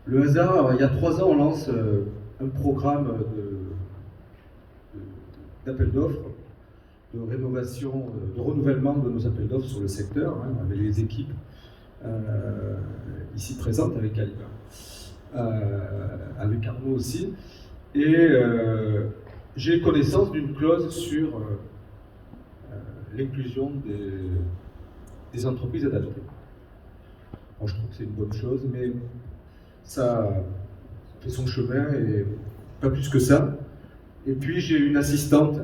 Le hasard, il y a 3 ans, on lance un programme d'appel d'offres, de rénovation, de renouvellement de nos appels d'offres sur le secteur, hein, avec les équipes ici présentes, avec Alibaba, avec Arnaud aussi. Et j'ai connaissance d'une clause sur l'inclusion des entreprises adaptées. Bon, je trouve que c'est une bonne chose, mais ça fait son chemin et pas plus que ça. Et puis j'ai une assistante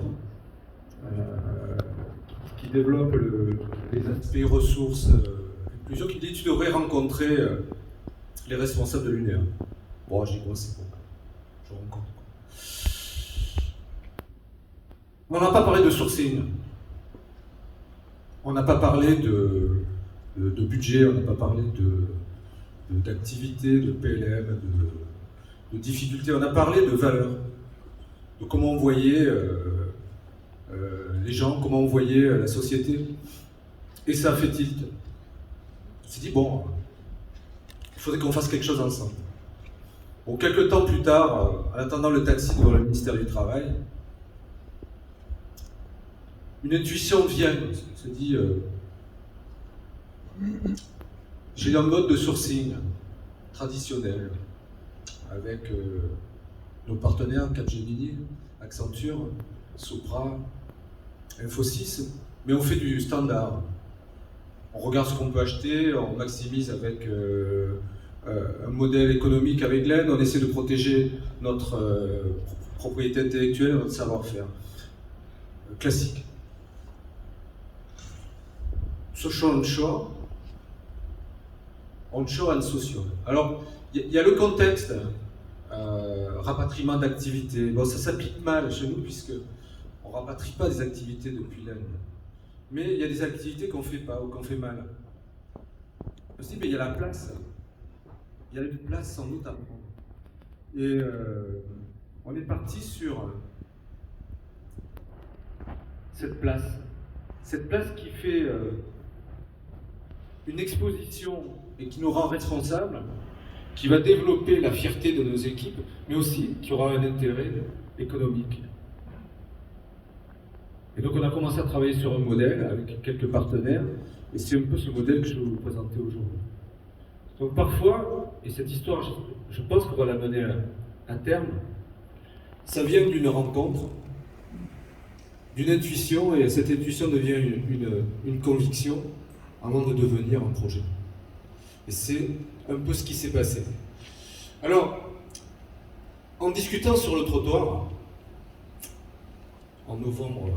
qui développe les aspects ressources, inclusion, qui dit tu devrais rencontrer les responsables de l'UNEA. Bon, je dis quoi, c'est bon. Je rencontre. On n'a pas parlé de sourcing. On n'a pas parlé de budget, on n'a pas parlé d'activité, de PLM, de difficultés. On a parlé de valeurs, de comment on voyait les gens, comment on voyait la société. Et ça a fait tilt. On s'est dit, bon, il faudrait qu'on fasse quelque chose ensemble. Bon, quelques temps plus tard, en attendant le taxi devant le ministère du Travail, une intuition vient. On se dit, j'ai un mode de sourcing traditionnel avec nos partenaires Capgemini, Accenture, Sopra, Infosys, mais on fait du standard. On regarde ce qu'on peut acheter, on maximise avec un modèle économique avec l'aide, on essaie de protéger notre propriété intellectuelle, notre savoir-faire. Classique. Social onshore, onshore and social. Alors, il y a le contexte, rapatriement d'activités. Bon, ça s'applique mal chez nous puisque on ne rapatrie pas des activités depuis l'Inde. Mais il y a des activités qu'on ne fait pas ou qu'on fait mal. On se dit, mais il y a la place. Il y a une place sans doute à prendre. Et on est parti sur cette place. Cette place qui fait une exposition et qui nous rend responsables, qui va développer la fierté de nos équipes, mais aussi qui aura un intérêt économique. Et donc on a commencé à travailler sur un modèle avec quelques partenaires, et c'est un peu ce modèle que je vais vous présenter aujourd'hui. Donc parfois, et cette histoire, je pense qu'on va la mener à terme, ça vient d'une rencontre, d'une intuition, et cette intuition devient une conviction avant de devenir un projet. Et c'est un peu ce qui s'est passé. Alors, en discutant sur le trottoir, en novembre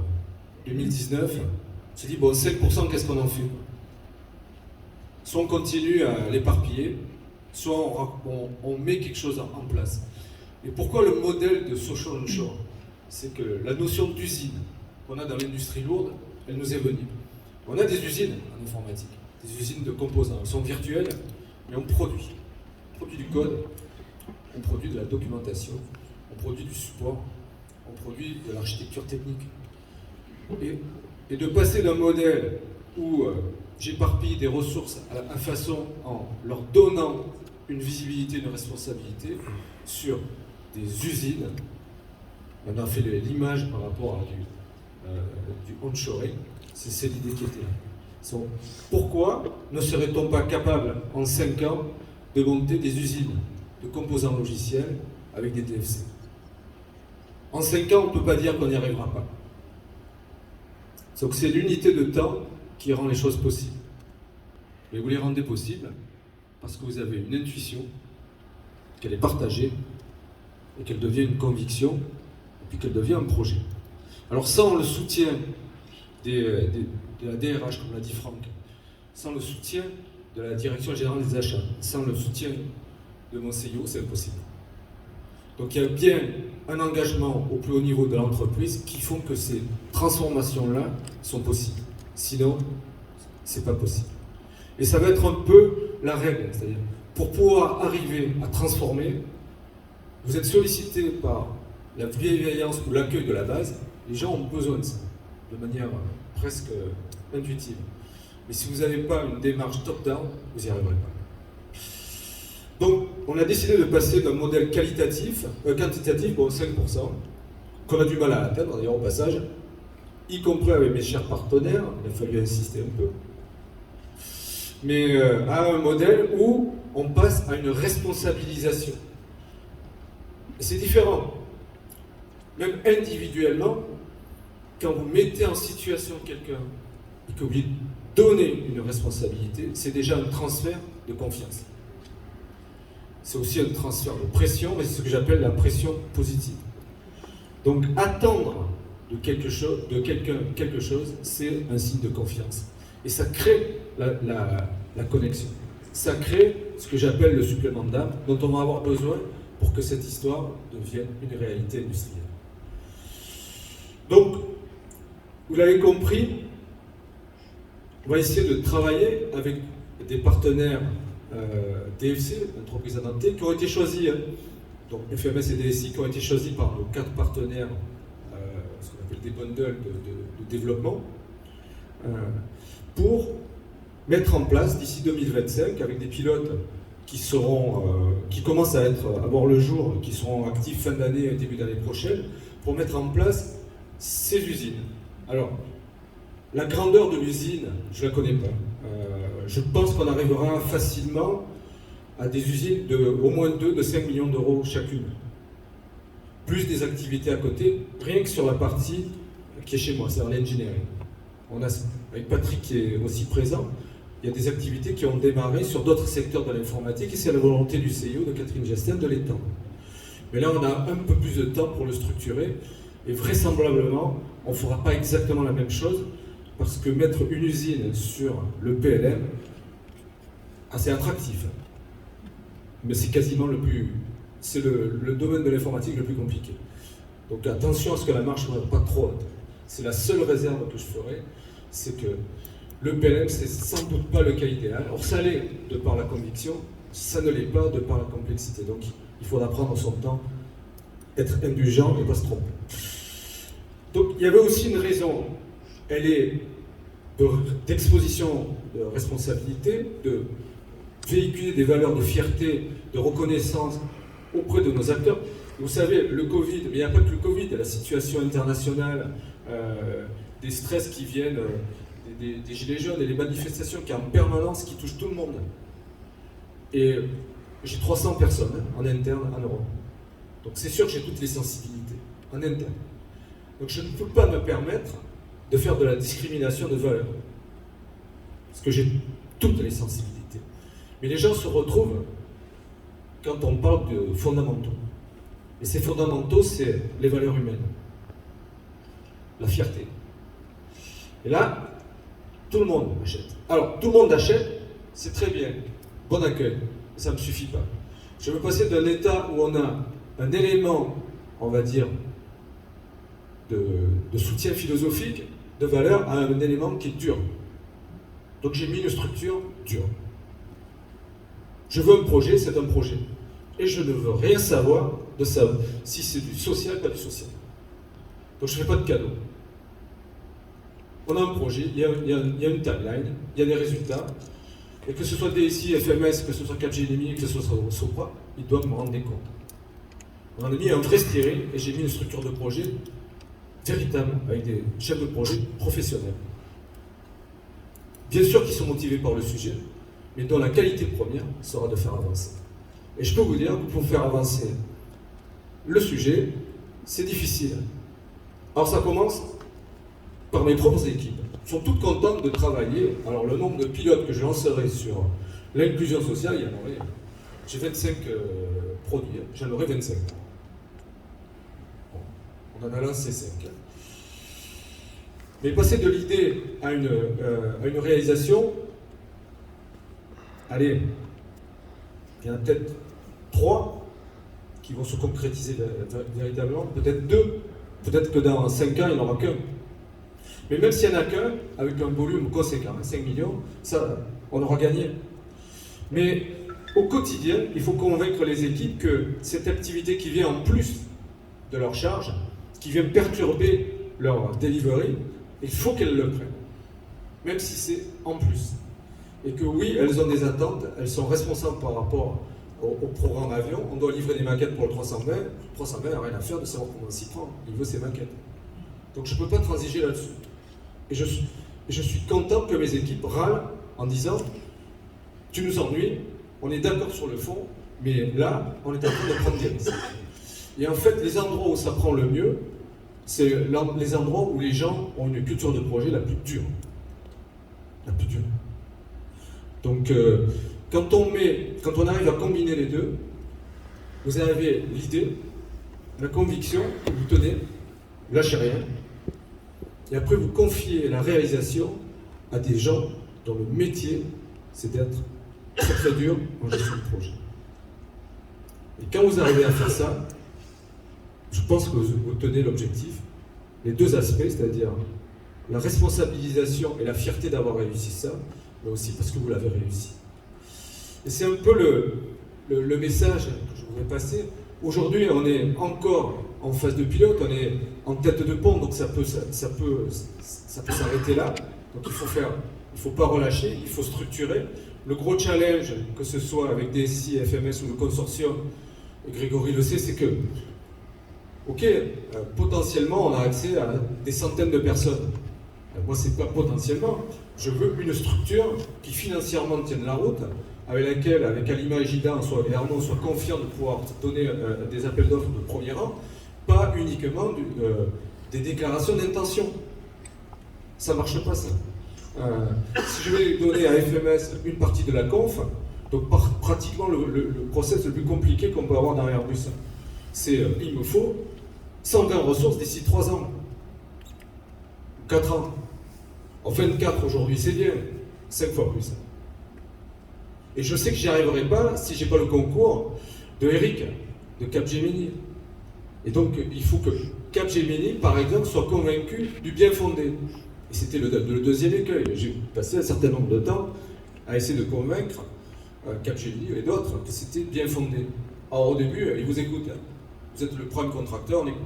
2019, on s'est dit, bon, 5%, qu'est-ce qu'on en fait? Soit on continue à l'éparpiller, soit on met quelque chose en place. Et pourquoi le modèle de social onshore? C'est que la notion d'usine qu'on a dans l'industrie lourde, elle nous est venue. On a des usines en informatique, des usines de composants. Elles sont virtuelles, mais on produit. On produit du code, on produit de la documentation, on produit du support, on produit de l'architecture technique. Et de passer d'un modèle où j'éparpille des ressources à façon en leur donnant une visibilité, une responsabilité sur des usines. On a fait l'image par rapport à du onshoring, c'est l'idée qui était là. Pourquoi ne serait-on pas capable en 5 ans de monter des usines de composants logiciels avec des DFC? En 5 ans, on ne peut pas dire qu'on n'y arrivera pas. Donc c'est l'unité de temps qui rend les choses possibles. Mais vous les rendez possibles parce que vous avez une intuition, qu'elle est partagée, et qu'elle devient une conviction, et puis qu'elle devient un projet. Alors sans le soutien de la DRH, comme l'a dit Franck, sans le soutien de la Direction Générale des Achats, sans le soutien de mon CIO, c'est impossible. Donc il y a bien un engagement au plus haut niveau de l'entreprise qui font que ces transformations-là sont possibles. Sinon, c'est pas possible. Et ça va être un peu la règle, c'est-à-dire pour pouvoir arriver à transformer, vous êtes sollicité par la bienveillance ou l'accueil de la base, les gens ont besoin de ça, de manière presque intuitive. Mais si vous n'avez pas une démarche top-down, vous n'y arriverez pas. Donc, on a décidé de passer d'un modèle quantitatif, bon 5%, qu'on a du mal à atteindre d'ailleurs au passage, y compris avec mes chers partenaires, il a fallu insister un peu, mais à un modèle où on passe à une responsabilisation. Et c'est différent. Même individuellement, quand vous mettez en situation quelqu'un et que vous lui donnez une responsabilité, c'est déjà un transfert de confiance. C'est aussi un transfert de pression, mais c'est ce que j'appelle la pression positive. Donc attendre de quelqu'un quelque chose, c'est un signe de confiance. Et ça crée la connexion. Ça crée ce que j'appelle le supplément d'âme, dont on va avoir besoin pour que cette histoire devienne une réalité industrielle. Donc, vous l'avez compris, on va essayer de travailler avec des partenaires DFC, entreprises adaptées, qui ont été choisis, donc FMS et DSI, qui ont été choisis par nos 4 partenaires, ce qu'on appelle des bundles de développement, pour mettre en place d'ici 2025, avec des pilotes qui commencent à voir le jour, qui seront actifs fin d'année et début d'année prochaine, pour mettre en place ces usines. Alors, la grandeur de l'usine, je ne la connais pas. Je pense qu'on arrivera facilement à des usines au moins de 5 millions d'euros chacune. Plus des activités à côté, rien que sur la partie qui est chez moi, c'est-à-dire l'engineering. Avec Patrick qui est aussi présent, il y a des activités qui ont démarré sur d'autres secteurs de l'informatique et c'est la volonté du CEO, de Catherine Gestin, de l'étendre. Mais là, on a un peu plus de temps pour le structurer et vraisemblablement, on ne fera pas exactement la même chose parce que mettre une usine sur le PLM, c'est attractif. Mais c'est quasiment c'est le domaine de l'informatique le plus compliqué. Donc attention à ce que la marche ne soit pas trop haute. C'est la seule réserve que je ferai, c'est que le PLM, c'est sans doute pas le cas idéal. Or, ça l'est de par la conviction, ça ne l'est pas de par la complexité. Donc, il faudra prendre son temps, être indulgent et pas se tromper. Donc, il y avait aussi une raison. Elle est d'exposition de responsabilité, de véhiculer des valeurs de fierté, de reconnaissance auprès de nos acteurs. Vous savez, le Covid, mais il n'y a pas que le Covid, il y a la situation internationale, des stress qui viennent des gilets jaunes et les manifestations qui en permanence, qui touchent tout le monde. Et j'ai 300 personnes en interne en Europe. Donc c'est sûr que j'ai toutes les sensibilités en interne. Donc je ne peux pas me permettre de faire de la discrimination de valeur. Parce que j'ai toutes les sensibilités. Mais les gens se retrouvent quand on parle de fondamentaux. Et ces fondamentaux, c'est les valeurs humaines. La fierté. Et là, tout le monde achète. Alors, tout le monde achète, c'est très bien. Bon accueil. Ça ne me suffit pas. Je veux passer d'un état où on a un élément, on va dire, de soutien philosophique, de valeur, à un élément qui est dur. Donc j'ai mis une structure dure. Je veux un projet, c'est un projet. Et je ne veux rien savoir de ça, si c'est du social, pas du social. Donc je ne fais pas de cadeau. On a un projet, il y a une timeline, il y a des résultats, et que ce soit DSI, FMS, que ce soit Capgemini, que ce soit Sopra, ils doivent me rendre des comptes. On en a mis un vrai steering, et j'ai mis une structure de projet véritable, avec des chefs de projet professionnels. Bien sûr qu'ils sont motivés par le sujet, mais dont la qualité première sera de faire avancer. Et je peux vous dire que pour faire avancer le sujet, c'est difficile. Alors ça commence par mes propres équipes. Elles sont toutes contentes de travailler. Alors le nombre de pilotes que je lancerai sur l'inclusion sociale, il y en aurait. J'ai 25 produits, j'en aurai 25. Bon, on en a lancé 5. Mais passer de l'idée à une réalisation, allez, il y en a peut-être 3 qui vont se concrétiser véritablement, peut-être 2, peut-être que dans 5 ans, il n'y en aura qu'un. Mais même s'il n'y en a qu'un, avec un volume conséquent, 5 millions, ça, on aura gagné. Mais au quotidien, il faut convaincre les équipes que cette activité qui vient en plus de leur charge, qui vient perturber leur delivery, il faut qu'elles le prennent, même si c'est en plus. Et que oui, elles ont des attentes, elles sont responsables par rapport au programme avion, on doit livrer des maquettes pour le 320, le 320 n'a rien à faire de savoir comment on s'y prend, il veut ses maquettes. Donc je ne peux pas transiger là-dessus. Et je suis content que mes équipes râlent en disant « Tu nous ennuies, on est d'accord sur le fond, mais là, on est en train de prendre des risques. » Et en fait, les endroits où ça prend le mieux, c'est les endroits où les gens ont une culture de projet la plus dure. La plus dure. Donc, quand on arrive à combiner les deux, vous avez l'idée, la conviction, vous tenez, lâchez rien, et après vous confiez la réalisation à des gens dont le métier, c'est d'être très très dur en gestion de projet. Et quand vous arrivez à faire ça, je pense que vous tenez l'objectif, les deux aspects, c'est-à-dire la responsabilisation et la fierté d'avoir réussi ça, mais aussi parce que vous l'avez réussi. Et c'est un peu le message que je voudrais passer. Aujourd'hui, on est encore en phase de pilote, on est en tête de pont, donc ça peut s'arrêter là. Donc il faut pas relâcher, il faut structurer. Le gros challenge, que ce soit avec DSI, FMS ou le consortium, et Grégory le sait, c'est que, ok, potentiellement, on a accès à des centaines de personnes. Moi, c'est pas potentiellement. Je veux une structure qui financièrement tienne la route, avec laquelle, avec Alima et Gida et Arnaud soient confiants de pouvoir donner des appels d'offres de premier rang, pas uniquement des déclarations d'intention. Ça ne marche pas, ça. Si je vais donner à FMS une partie de la conf, donc pratiquement le process le plus compliqué qu'on peut avoir dans Airbus, c'est il me faut 120 ressources d'ici 3 ans, 4 ans. En 24 aujourd'hui, c'est bien, 5 fois plus. Et je sais que j'y arriverai pas si j'ai pas le concours de Eric, de Capgemini. Et donc, il faut que Capgemini, par exemple, soit convaincu du bien fondé. Et c'était le deuxième écueil. J'ai passé un certain nombre de temps à essayer de convaincre Capgemini et d'autres que c'était bien fondé. Alors au début, ils vous écoutent. Vous êtes le prime contracteur, on écoute.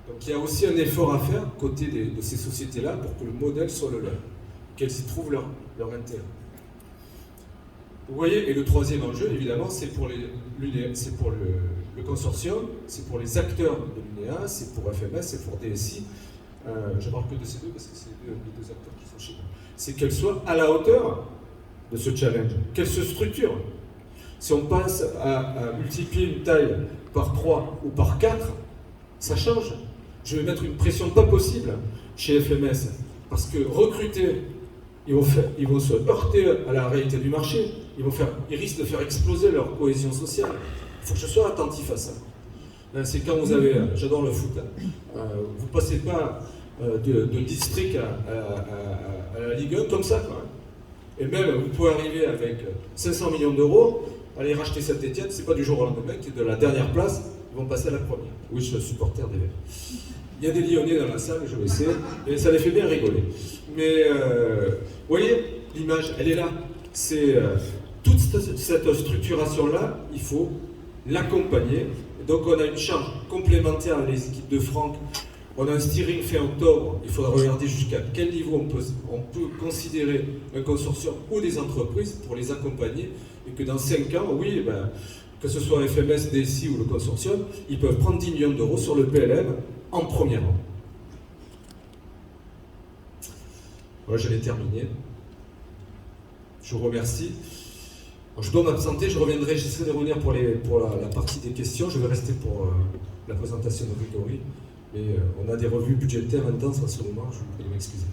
Donc il y a aussi un effort à faire côté de ces sociétés-là pour que le modèle soit le leur, qu'elles y trouvent leur intérêt. Vous voyez, et le troisième enjeu, évidemment, c'est pour le consortium, c'est pour les acteurs de l'UNEA, c'est pour FMS, c'est pour DSI. Je ne parle que de ces deux parce que c'est les deux acteurs qui sont chez nous. C'est qu'elles soient à la hauteur de ce challenge, qu'elles se structurent. Si on passe à multiplier une taille par 3 ou par 4, ça change. Je vais mettre une pression pas possible chez FMS, parce que recruter, ils vont se heurter à la réalité du marché, ils risquent de faire exploser leur cohésion sociale. Il faut que je sois attentif à ça. C'est quand vous avez, j'adore le foot, vous ne passez pas de district à la Ligue 1 comme ça, quoi. Et même, vous pouvez arriver avec 500 millions d'euros, aller racheter Saint-Etienne, c'est pas du jour au lendemain, qui est de la dernière place, ils vont passer à la première. Oui, je suis supporter des Verts. Il y a des Lyonnais dans la salle, je le sais, et ça les fait bien rigoler. Mais, vous voyez, l'image, elle est là. C'est toute cette structuration-là, il faut l'accompagner. Donc on a une charge complémentaire à les équipes de Franck. On a un steering fait en octobre. Il faudra regarder jusqu'à quel niveau on peut considérer un consortium ou des entreprises pour les accompagner. Et que dans 5 ans, oui, que ce soit FMS, DSI ou le consortium, ils peuvent prendre 10 millions d'euros sur le PLM en premier rang. Voilà, j'allais terminer. Je vous remercie. Je dois m'absenter, je reviendrai, j'essaierai de revenir pour la partie des questions. Je vais rester pour la présentation de Grégory. Mais on a des revues budgétaires intenses en ce moment, je vous prie de m'excuser.